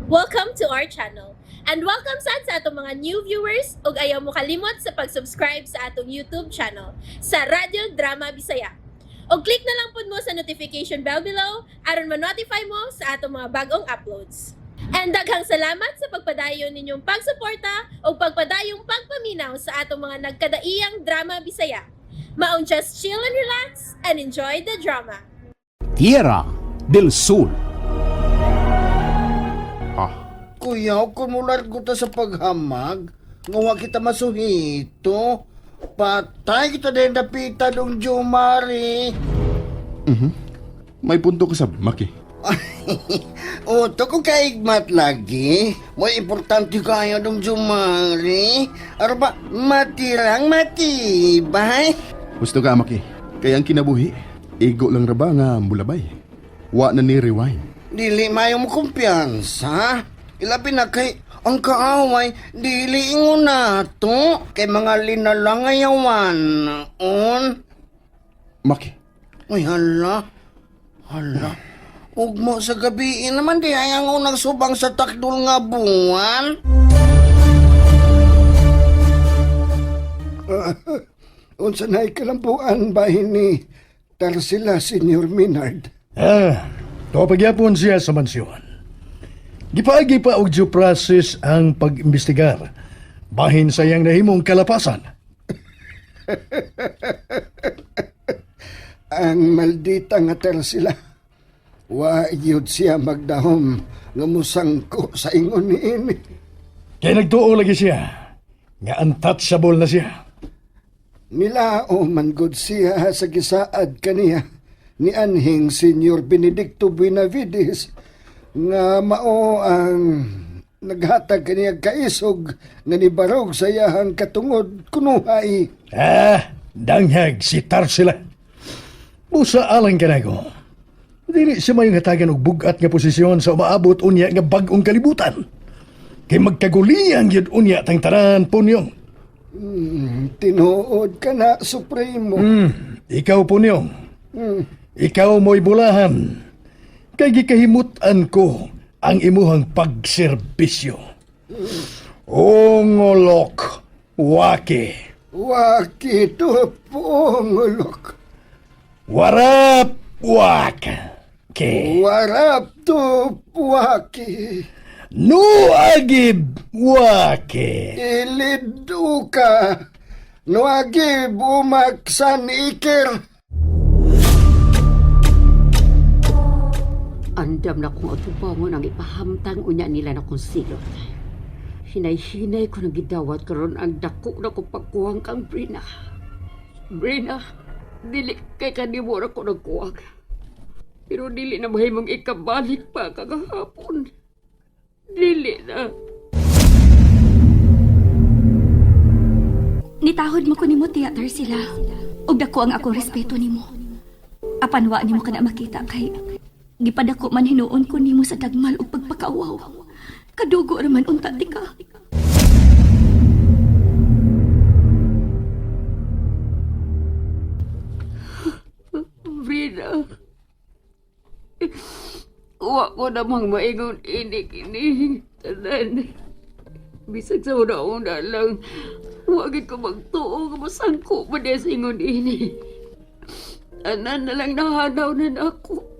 Welcome to our channel. And welcome sa atong mga new viewers ug ayaw mo kalimot sa pag-subscribe sa atong YouTube channel sa Radio Drama Bisaya. O click na lang pud mo sa notification bell below aron ma-notify mo sa atong mga bagong uploads. And daghang salamat sa pagpadayon ninyong pagsuporta o pagpadayong pagpaminaw sa atong mga nagkadaiyang Drama Bisaya. Maong just chill and relax and enjoy the drama. Tierra del Sur. Kuya, kung mular ko ta sa paghamag, ngawa kita masuhito. Patay kita din napita dong Jumari. May punto ka sa Maki. O, to kung kaigmat lagi, may importante kayo dong Jumari. Arba, matirang matibay. Gusto ka, Maki. Kaya ang kinabuhi, igo lang raba nga bulabay. Wa na ni rewind. Dili mayo mo kumpiyansa. Ilabi na kay ang kaaway, dili ingon na to. Kay mga linalangayawan. Maki, Ay, hala. Ugmo sa gabi naman di hayang unang subang sa takdol nga buwan. Unsa na ikalampuan bahin ni Tarsila, Senior Minard? Pagyapon siya sa mansyon. Gipaagi pa og due process ang pag-imbestigar bahin sa iyang nahimong kalapasan. Ang maldita nga Tarsila. Wa yun siya magdahom nga musangko sa ingon ni ini. Kaya nagtuo lagi siya nga untouchable na siya. Nilao man gud siya sa gisaad kaniya ni anhing Senior Benedicto Buenavides nga mao ang naghatag kaniya kaisog nga nibarog sa iyahang katungod kunuhay. Danghag si Tarsila. Busa alang ka na ko. Dili siya may hatagan og bugat nga posisyon sa umaabot unya nga bag-ong kalibutan. Kay magkaguliang yun unya tang tanan punyong. Tinuod ka na, Supremo. Ikaw punyong. Ikaw mo'y bulahan. Kay gikahimutan ko ang imuhang pagserbisyo. Ongolok wake. Waki to pongolok. Warap wak. Ke. Warap to waki. Nuagib wake. Ilidu ka. Nuagi bumaksan ikir. Andam na kong atubangon ang ipahamtang unya nila na kong silot. Hinay-hinay ko nang gidawat karon ang dako na kong pagkuhang kang Brina. Brina, dili kay kanimo na ko nagkuhang. Pero dili na mahimong ikabalik pa kagahapon. Dili na. Nitahod mo ko nimo theater sila. Ug dako ang akong respeto nimo. Apan wa nimo kana makita kay gipadako man hinuon ko nimo sa dagmal ug pagpakaawaw. Kadugo raman unta ti ka. Brina. Wa ko namang maingon ini tanan. Bisag sa una-una lang, wag ko magtuo nga masangko pa sa ingon ini. Anan na lang nahanaw na ako.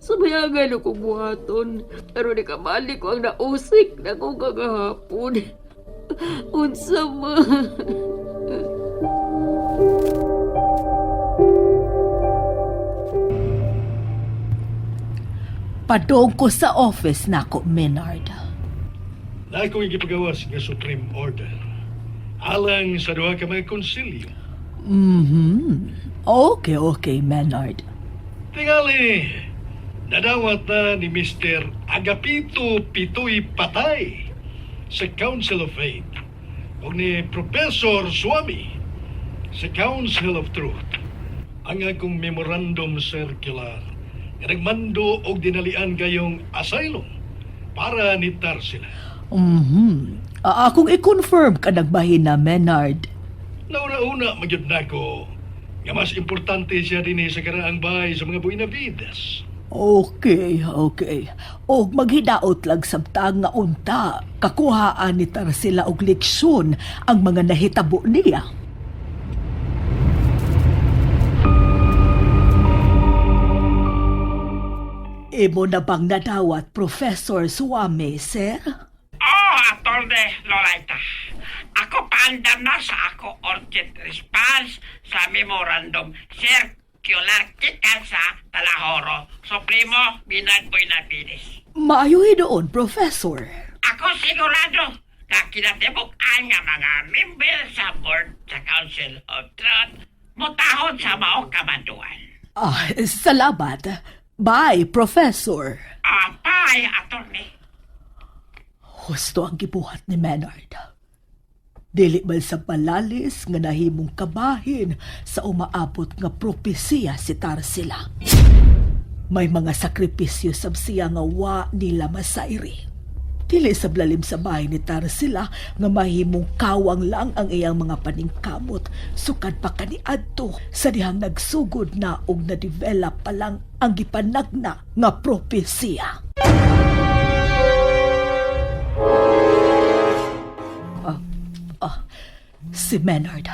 Sumayangan ako buhaton. Pero di ka balik ko ang nausik na kong kagahapon. Unsa ma. Padong ko sa office nako, Menard. Na akong gipagawas nga Supreme Order. Alang sa duha ka mga konsilyo. Okay, Menard. Tingali, nadawat na ni Mr. Agapito Pitoy Patay sa Council of Faith o ni Professor Swami sa Council of Truth. Ang akong memorandum circular nga nagmando og dinalian kayong asylum para ni Tarsila. Akong i-confirm ka nagbahin na, Menard. Nauna-una, magyod na ko nga mas importante siya din sa karaang bahay sa mga Buenavides. Okay. Og maghidaot lang sabtang nga unta, kakuhaan ni Tarsila og leksyon ang mga nahitabo niya. Imo na bang nadawat, Professor Suame, sir? Oh, Atty. Lolaita. Ako paandam na sa ako urgent response sa memorandum circular kikan sa Talahoro. Supremo, Binagboy na Pilis. Maayoy doon, Professor. Ako sigurado na kinatibuk-an nga mga member sa board sa Council of Truth mutahod sa maong kamanduan. Salamat. Bye, Professor. Apay, Atty. Husto ang gibuhat ni Maynard. Dili man sa palalis nga nahimong kabahin sa umaabot nga propesiya si Tarsila. May mga sakripisyo sab siya nga wa nila masairi. Dili sa blalim sa bahay ni Tarsila nga mahimong kawang lang ang iyang mga paningkamot sukad pa kaniadto sa dihang nagsugod na og na-develop pa lang ang gipanagna nga propesiya. Si Maynard.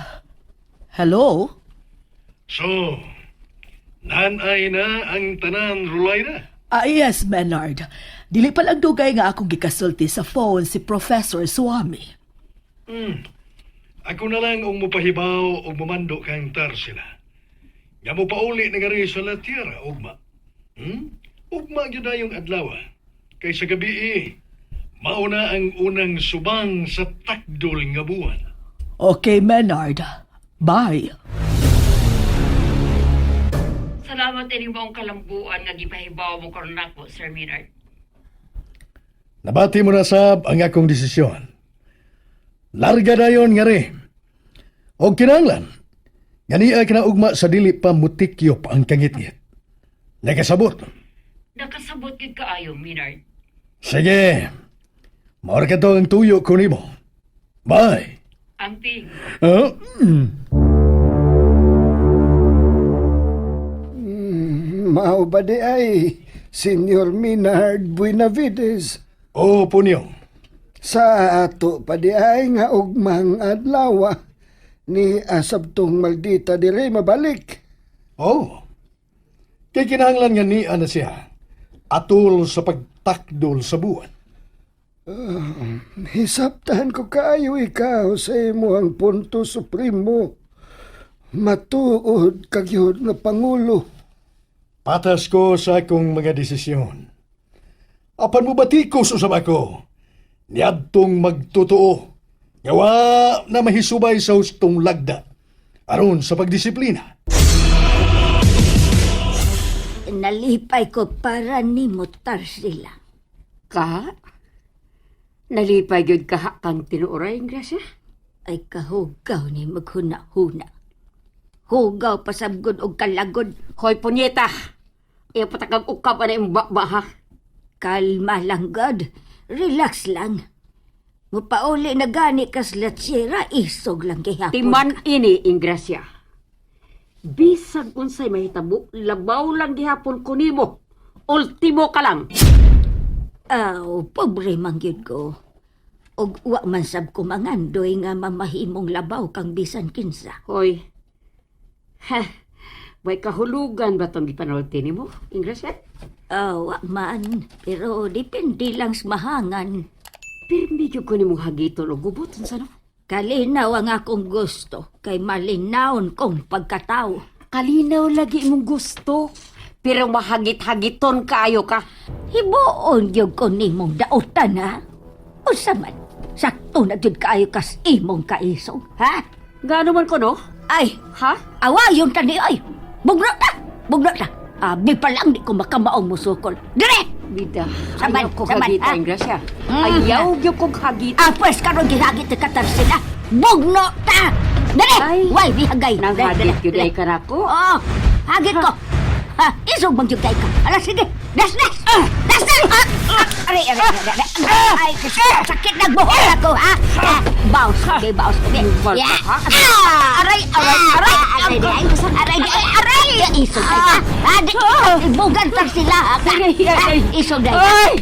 Hello? So, nanay na ang tanan Rulaida? Yes, Maynard. Dili pa lang dugay nga akong gikasulti sa phone si Professor Suami. Ako na lang ang mupahibaw o mumando kang Tarsila. Nga mo pauli na gari sa latira, ugma. Ugma yun na yung adlaw. Kay sa gabi mauna ang unang subang sa takdol nga buwan. Okay, Maynard. Bye. Salamat din mong kalambuan nga gipahibaw mo karon nako, Sir Maynard. Nabati mo na sab ang akong desisyon. Larga na yon nga rin. O kinanglan, nga niya kinaugma sa dili pa mutikyop ang kangit-ngit. Nakasabot. Nakasabot gid kaayo, Maynard. Sige, maura ka to ang tuyo ko nimo. Bye. Amping. Mao ba di ay, Senyor Maynard Buenavides? Oo, Punyong. Sa ato pa di ay nga ugmang adlaw ni asabtong maldita dire mabalik. Oo. Kay kinahanglan nga niya na siya atul sa pagtakdol sa buwan. Hisaptahan ko kayo ikaw sa imo ang punto supremo. Matuod kagyod nga Pangulo. Patas ko sa akong mga desisyon. Apan mo batikos usab ako. Niadtong magtotoo. Yawa na mahisubay sa hustong lagda. Aron sa pagdisiplina. Nalipay ko para nimo, Tarsila. Ka? Nalipay gyud ka kang tinuoray, Gracia? Ay kahugaw ni maghuna-huna. Hugaw pasabgod og kalagod. Hoy, punyeta! Iyo patakag ukap na yung bakba, ha? Kalma lang, God. Relax lang. Mupauli na gani kas latsira, isog lang gihapon. Timan ini, Ingracia. Bisag unsay mahitabo, labaw lang gihapon ko nimo. Ultimo ka lang. Pobre mangyud ko. Og wa man sab ko mangandoy nga mamahimong labaw kang bisan kinsa. Hoy. May kahulugan ba itong gipanulti nimo, Ingracia? Wa man. Pero depende lang sa mahangan. Pero medyo ko nimong hagiton o gubot, unsa no? Kalinaw ang akong gusto. Kay malinawon kong pagkatao. Kalinaw lagi imong gusto. Pero mahagit-hagiton kaayo ka. Hibuon yung ko nimong dautan, ha? O saman, sakto na jud kaayo kas imong kaisog, ha? Gano man ko, no? Ay, Ha? awayon ta ni ay. Bugno ta! Bugno ta! Abi pa lang di ko makamaong musukol. Dire! Bida, Saman, ayaw ko saman, hagita, ha? Ingracia. Ayaw yung kong hagita. Pwes karon gihagit ni Katarsila. Bugno ta! Dire! Ay, Way, bihagay. Nang Dire, hagit dire, yun dire. ay ka na ko. Oo, hagit ko. Ha, isog bang jugay ka. Ala, sige. Das! Das! Das! Das! Aray, aray. Ay, sakit nagbuhol ako, ha? Bawas ko, bawas ko. Aray, isog na ka. Ibugan tar sila, ha? Isog na ka.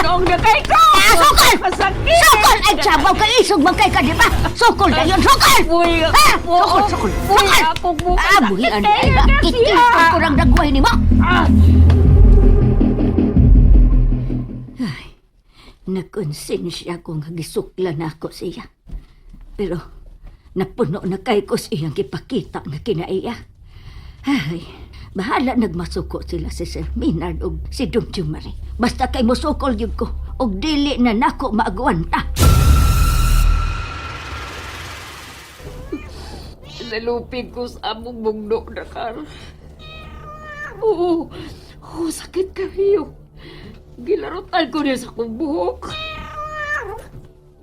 Noong na kay ko! Sukol! Masakit! Sukol! Ay, sabaw ka, isog magkay ka, di ba? Sukol na yun, sukol! Uy, Sukol! akong bukas. Buhian ay ba? Itisog ko lang nagway ni mo. Ay, nagkonsensya ko nga gisukla na ako siya. Pero, napuno na kay ko siyang ipakita nga kinaiya. Ay, bahala nagmasuko sila si Sir Minard o si Dumdum Marie. Basta kay musukol yun ko, o dili na nako maagwanta. Nalupig ko sa among bugno na kar. Oo, sakit kayo. Gilarotan ko niya sa kong buhok.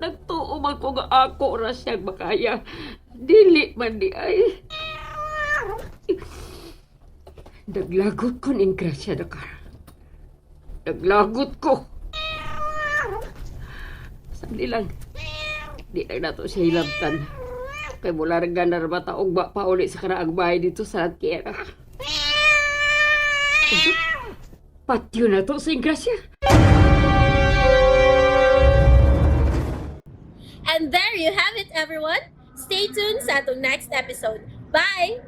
Nagtuo man ko nga ako ra siyang makaya. Dili man di ay. Naglagot ko ning grasya na kar. Naglagot ko. Sandi lang. Di lang nato siya hilabtan. Kay mula rin ganar mataong ba pa ulit sa karaang bahay dito sa Tierra. Patyo na to sa Ingrasya. And there you have it, everyone. Stay tuned sa atong next episode. Bye!